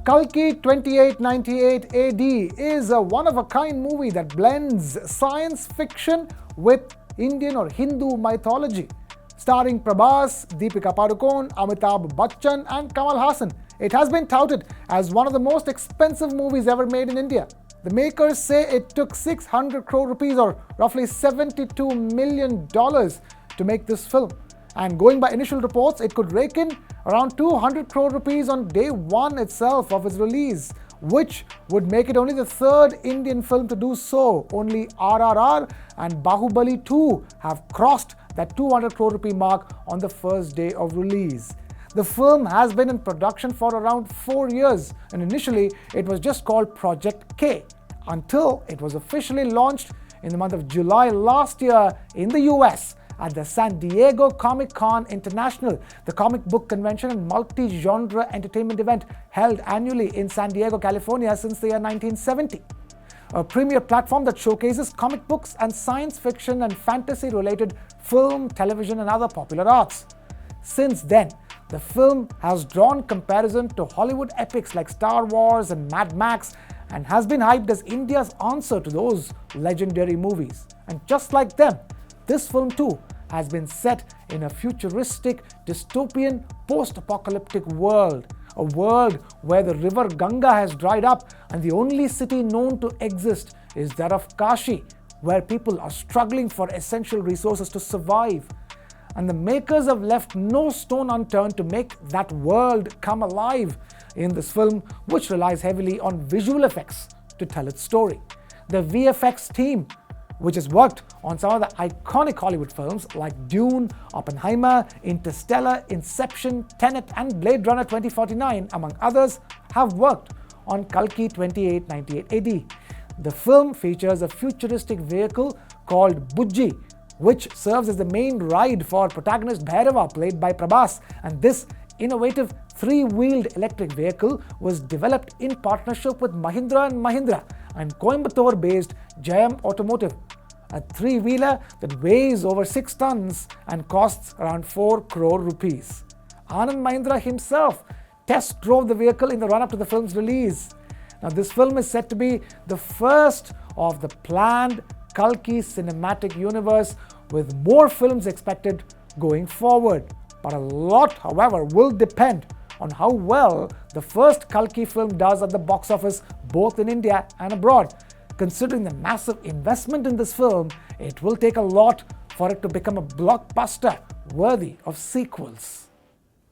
Kalki 2898 AD is a one-of-a-kind movie that blends science fiction with Indian or Hindu mythology. Starring Prabhas, Deepika Padukone, Amitabh Bachchan and Kamal Haasan, it has been touted as one of the most expensive movies ever made in India. The makers say it took 600 crore rupees or roughly $72 million to make this film. And going by initial reports, it could rake in around 200 crore rupees on day one itself of its release, which would make it only the third Indian film to do so. Only RRR and Baahubali 2 have crossed that 200 crore rupee mark on the first day of release. The film has been in production for around 4 years, and initially it was just called Project K until it was officially launched in the month of July last year in the US at the San Diego Comic-Con International, the comic book convention and multi-genre entertainment event held annually in San Diego, California since the year 1970. A premier platform that showcases comic books and science fiction and fantasy-related film, television and other popular arts. Since then, the film has drawn comparison to Hollywood epics like Star Wars and Mad Max and has been hyped as India's answer to those legendary movies. And just like them, this film too has been set in a futuristic, dystopian, post-apocalyptic world. A world where the river Ganga has dried up and the only city known to exist is that of Kashi, where people are struggling for essential resources to survive. And the makers have left no stone unturned to make that world come alive in this film, which relies heavily on visual effects to tell its story. The VFX team, which has worked on some of the iconic Hollywood films like Dune, Oppenheimer, Interstellar, Inception, Tenet and Blade Runner 2049, among others, have worked on Kalki 2898 AD. The film features a futuristic vehicle called Bujji, which serves as the main ride for protagonist Bhairava, played by Prabhas, and this innovative three-wheeled electric vehicle was developed in partnership with Mahindra & Mahindra and Coimbatore-based Jayam Automotive, a three-wheeler that weighs over 6 tons and costs around 4 crore rupees. Anand Mahindra himself test drove the vehicle in the run-up to the film's release. Now, this film is said to be the first of the planned Kalki cinematic universe, with more films expected going forward. But a lot, however, will depend on how well the first Kalki film does at the box office, both in India and abroad. Considering the massive investment in this film, it will take a lot for it to become a blockbuster worthy of sequels.